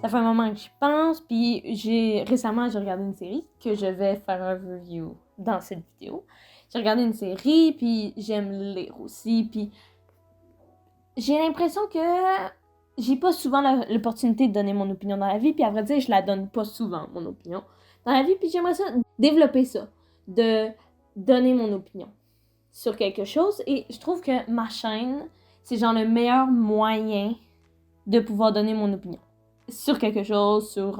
Ça fait un moment que j'y pense, puis récemment, j'ai regardé une série que je vais faire un review dans cette vidéo. J'ai regardé une série, puis j'aime lire aussi, puis j'ai l'impression que j'ai pas souvent l'opportunité de donner mon opinion dans la vie, puis à vrai dire, je la donne pas souvent, mon opinion, dans la vie, puis j'aimerais ça, développer ça, de donner mon opinion sur quelque chose, et je trouve que ma chaîne, c'est genre le meilleur moyen de pouvoir donner mon opinion sur quelque chose, sur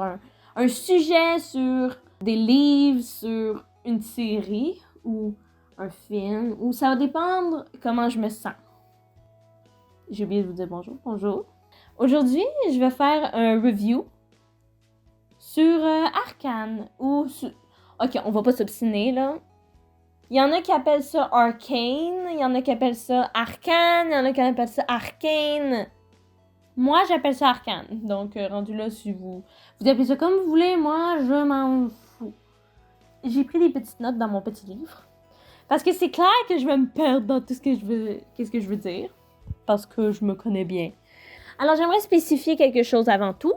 un sujet, sur des livres, sur une série ou un film, ou ça va dépendre comment je me sens. J'ai oublié de vous dire bonjour. Aujourd'hui, je vais faire un review sur Arcane, Ok, on va pas s'obstiner, là. Il y en a qui appellent ça Arcane, il y en a qui appellent ça Arcane, il y en a qui appellent ça Arcane. Moi, j'appelle ça Arcane. Donc, rendu là, si vous appelez ça comme vous voulez, moi, je m'en fous. J'ai pris des petites notes dans mon petit livre. Parce que c'est clair que je vais me perdre dans tout qu'est-ce que je veux dire. Parce que je me connais bien. Alors, j'aimerais spécifier quelque chose avant tout.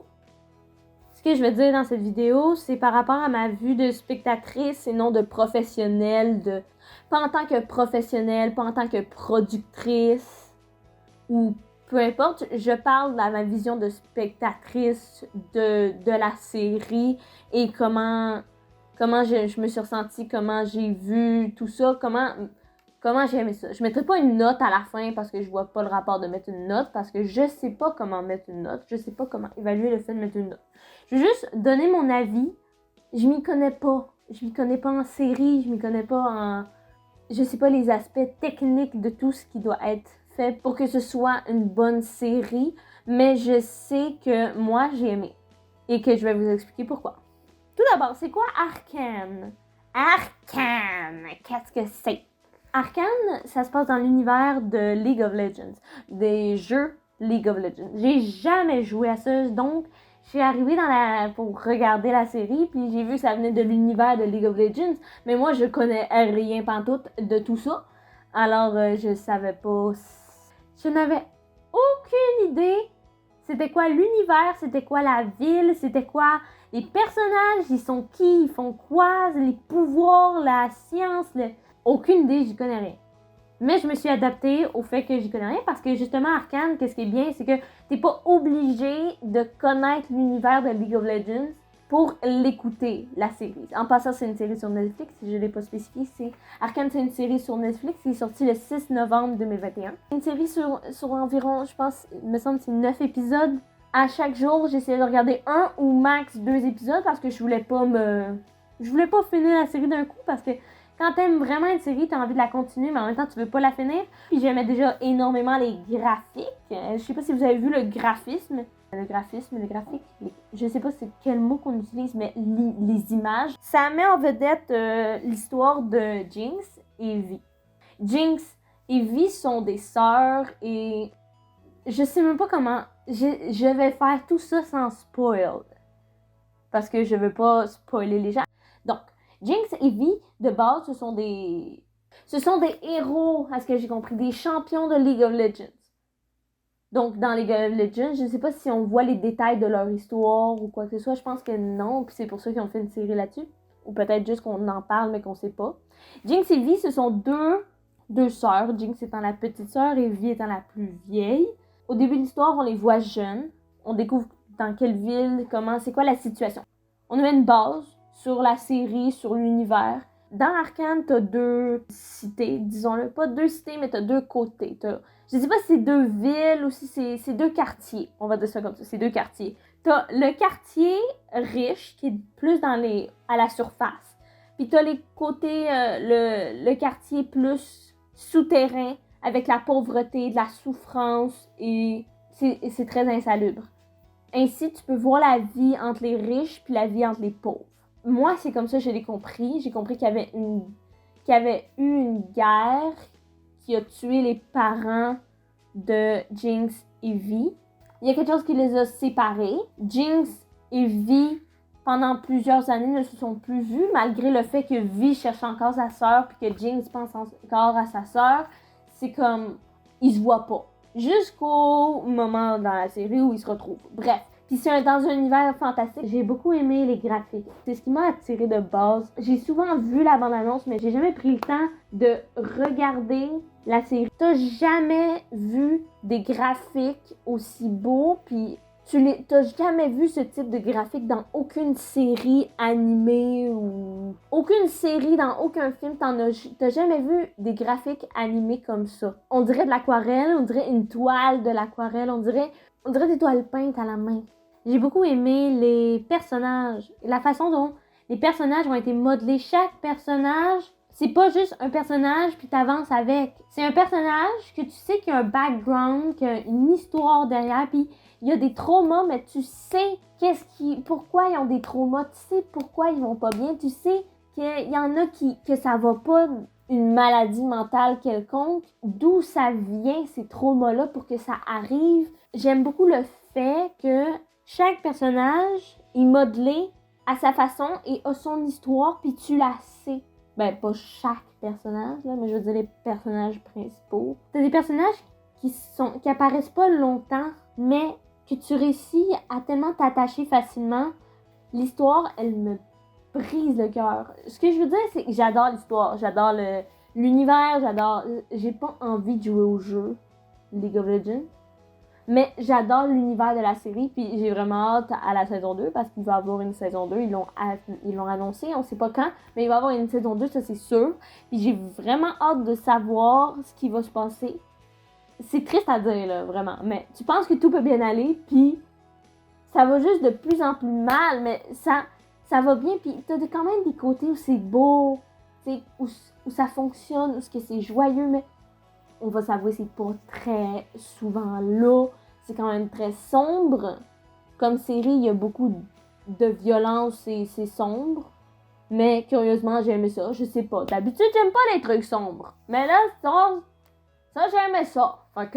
Ce que je vais dire dans cette vidéo, c'est par rapport à ma vue de spectatrice et non de professionnelle. Pas en tant que professionnelle, pas en tant que productrice ou peu importe, je parle de ma vision de spectatrice de la série et comment je me suis ressentie, comment j'ai vu tout ça, comment j'ai aimé ça. Je mettrai pas une note à la fin parce que je vois pas le rapport de mettre une note, parce que je sais pas comment mettre une note, je sais pas comment évaluer le fait de mettre une note. Je veux juste donner mon avis. Je m'y connais pas. Je m'y connais pas en série, je m'y connais pas en... Je sais pas les aspects techniques de tout ce qui doit être fait pour que ce soit une bonne série, mais je sais que moi, j'ai aimé et que je vais vous expliquer pourquoi. Tout d'abord, c'est quoi Arcane? Arcane, qu'est-ce que c'est? Arcane, ça se passe dans l'univers de League of Legends, des jeux League of Legends. J'ai jamais joué à ça, donc je suis arrivée pour regarder la série, puis j'ai vu que ça venait de l'univers de League of Legends, mais moi je connais rien pantoute de tout ça, alors je savais pas, je n'avais aucune idée c'était quoi l'univers, c'était quoi la ville, c'était quoi les personnages, ils sont qui, ils font quoi, les pouvoirs, la science, aucune idée, j'y connais rien. Mais je me suis adaptée au fait que j'y connais rien parce que justement, Arcane, qu'est-ce qui est bien, c'est que t'es pas obligé de connaître l'univers de League of Legends pour l'écouter, la série. En passant, c'est une série sur Netflix, si je l'ai pas spécifié. Arcane, c'est une série sur Netflix qui est sortie le 6 novembre 2021. Une série sur environ, je pense, il me semble que c'est 9 épisodes. À chaque jour, j'essayais de regarder 1 ou max 2 épisodes parce que je voulais pas finir la série d'un coup parce que quand t'aimes vraiment une série, t'as envie de la continuer, mais en même temps, tu veux pas la finir. Puis j'aimais déjà énormément les graphiques. Je sais pas si vous avez vu le graphisme. Le graphique. Je sais pas c'est quel mot qu'on utilise, mais les images. Ça met en vedette l'histoire de Jinx et Vi. Jinx et Vi sont des sœurs et je sais même pas comment. Je vais faire tout ça sans spoil. Parce que je veux pas spoiler les gens. Donc, Jinx et Vi, de base, ce sont des héros, à ce que j'ai compris, des champions de League of Legends. Donc, dans League of Legends, je ne sais pas si on voit les détails de leur histoire ou quoi que ce soit. Je pense que non, puis c'est pour ça qu'ils ont fait une série là-dessus. Ou peut-être juste qu'on en parle, mais qu'on sait pas. Jinx et Vi, ce sont deux sœurs. Jinx étant la petite sœur et Vi étant la plus vieille. Au début de l'histoire, on les voit jeunes. On découvre dans quelle ville, c'est quoi la situation. On met une base sur la série, sur l'univers. Dans Arcane, t'as 2 cités, disons-le. Pas 2 cités, mais t'as 2 côtés. Je sais pas si c'est 2 villes ou si c'est 2 quartiers. On va dire ça comme ça, c'est 2 quartiers. T'as le quartier riche, qui est plus à la surface. Puis t'as les côtés, le quartier plus souterrain, avec la pauvreté, de la souffrance, et c'est très insalubre. Ainsi, tu peux voir la vie entre les riches puis la vie entre les pauvres. Moi, c'est comme ça que je l'ai compris. J'ai compris qu'il y avait eu une guerre qui a tué les parents de Jinx et Vi. Il y a quelque chose qui les a séparés. Jinx et Vi, pendant plusieurs années, ne se sont plus vus, malgré le fait que Vi cherche encore sa sœur puis que Jinx pense encore à sa sœur. C'est comme, ils se voient pas. Jusqu'au moment dans la série où ils se retrouvent. Bref. Puis c'est dans un univers fantastique. J'ai beaucoup aimé les graphiques. C'est ce qui m'a attiré de base. J'ai souvent vu la bande-annonce, mais j'ai jamais pris le temps de regarder la série. T'as jamais vu des graphiques aussi beaux, puis t'as jamais vu ce type de graphique dans aucune série animée ou aucune série, dans aucun film. T'as jamais vu des graphiques animés comme ça. On dirait de l'aquarelle, on dirait une toile de l'aquarelle, on dirait des toiles peintes à la main. J'ai beaucoup aimé les personnages, la façon dont les personnages ont été modelés. Chaque personnage, c'est pas juste un personnage puis t'avances avec. C'est un personnage que tu sais qu'il y a un background, qu'il y a une histoire derrière, puis il y a des traumas, mais tu sais pourquoi ils ont des traumas, tu sais pourquoi ils vont pas bien, tu sais qu'il y en a que ça va pas, une maladie mentale quelconque, d'où ça vient ces traumas-là pour que ça arrive. J'aime beaucoup le fait que chaque personnage est modelé à sa façon et a son histoire, puis tu la sais. Ben, pas chaque personnage, là, mais je veux dire les personnages principaux. T'as des personnages qui apparaissent pas longtemps, mais que tu réussis à tellement t'attacher facilement. L'histoire, elle me brise le cœur. Ce que je veux dire, c'est que j'adore l'histoire, j'adore l'univers, j'ai pas envie de jouer au jeu League of Legends, mais j'adore l'univers de la série, puis j'ai vraiment hâte à la saison 2, parce qu'il va y avoir une saison 2, ils l'ont annoncé, on sait pas quand, mais il va y avoir une saison 2, ça c'est sûr, puis j'ai vraiment hâte de savoir ce qui va se passer. C'est triste à dire, là, vraiment, mais tu penses que tout peut bien aller, puis ça va juste de plus en plus mal, mais ça va bien, puis t'as quand même des côtés où c'est beau, où ça fonctionne, où c'est joyeux, mais on va s'avouer, c'est pas très souvent là. C'est quand même très sombre. Comme série, il y a beaucoup de violence et c'est sombre. Mais curieusement, j'ai aimé ça. Je sais pas. D'habitude, j'aime pas les trucs sombres. Mais là, ça j'ai aimé ça. Ok,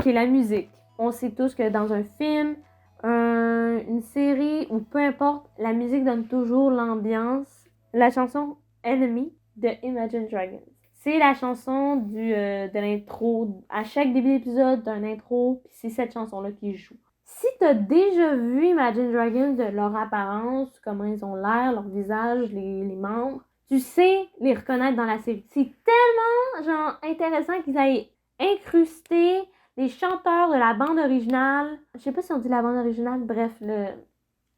la musique. On sait tous que dans un film, une série ou peu importe, la musique donne toujours l'ambiance. La chanson Enemy de Imagine Dragons. C'est la chanson de l'intro. À chaque début d'épisode, d'un intro, puis c'est cette chanson-là qui joue. Si t'as déjà vu Imagine Dragons, de leur apparence, comment ils ont l'air, leur visage, les membres, tu sais les reconnaître dans la série. C'est tellement intéressant qu'ils aient incrusté les chanteurs de la bande originale. Je sais pas si on dit la bande originale, bref,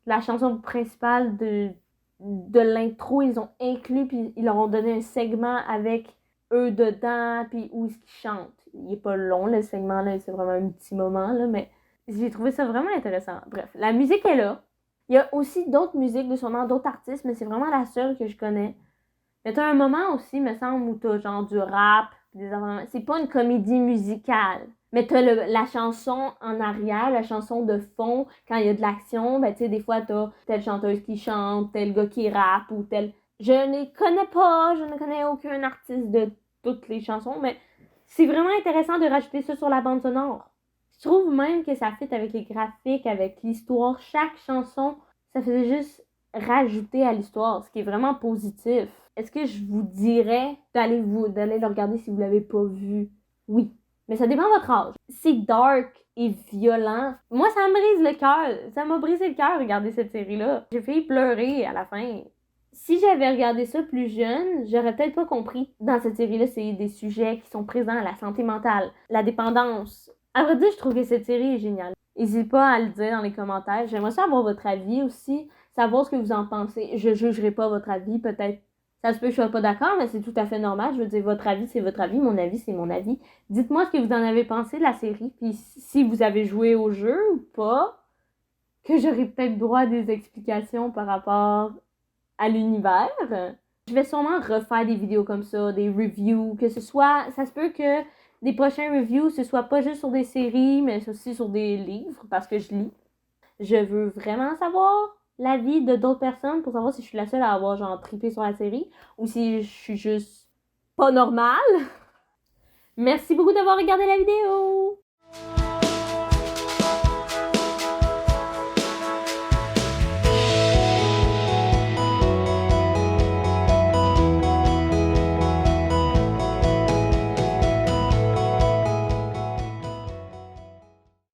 la chanson principale de l'intro, ils ont inclus, puis ils leur ont donné un segment avec eux dedans, puis où est-ce qu'ils chantent. Il est pas long, le segment, là, c'est vraiment un petit moment, là, mais j'ai trouvé ça vraiment intéressant. Bref, la musique est là. Il y a aussi d'autres musiques, de sûrement d'autres artistes, mais c'est vraiment la seule que je connais. Mais t'as un moment aussi, me semble, où t'as genre du rap, c'est pas une comédie musicale. Mais t'as la chanson en arrière, la chanson de fond, quand il y a de l'action, ben tu sais, des fois t'as telle chanteuse qui chante, tel gars qui rappe, ou tel... Je ne connais aucun artiste de toutes les chansons, mais c'est vraiment intéressant de rajouter ça sur la bande sonore. Je trouve même que ça fit avec les graphiques, avec l'histoire. Chaque chanson, ça faisait juste rajouter à l'histoire, ce qui est vraiment positif. Est-ce que je vous dirais d'aller le regarder si vous l'avez pas vu? Oui. Mais ça dépend de votre âge. C'est dark et violent. Moi, ça me brise le cœur. Ça m'a brisé le cœur regarder cette série-là. J'ai failli pleurer à la fin. Si j'avais regardé ça plus jeune, j'aurais peut-être pas compris. Dans cette série-là, c'est des sujets qui sont présents, la santé mentale, la dépendance. À vrai dire, je trouve que cette série est géniale. N'hésitez pas à le dire dans les commentaires. J'aimerais savoir votre avis aussi, savoir ce que vous en pensez. Je jugerai pas votre avis, peut-être. Ça se peut que je sois pas d'accord, mais c'est tout à fait normal. Je veux dire, votre avis, c'est votre avis. Mon avis, c'est mon avis. Dites-moi ce que vous en avez pensé de la série. Puis si vous avez joué au jeu ou pas, que j'aurai peut-être droit à des explications par rapport à l'univers. Je vais sûrement refaire des vidéos comme ça, des reviews, que ce soit... Ça se peut que des prochains reviews, ce soit pas juste sur des séries, mais aussi sur des livres, parce que je lis. Je veux vraiment savoir l'avis de d'autres personnes pour savoir si je suis la seule à avoir genre trippé sur la série ou si je suis juste pas normale. Merci beaucoup d'avoir regardé la vidéo!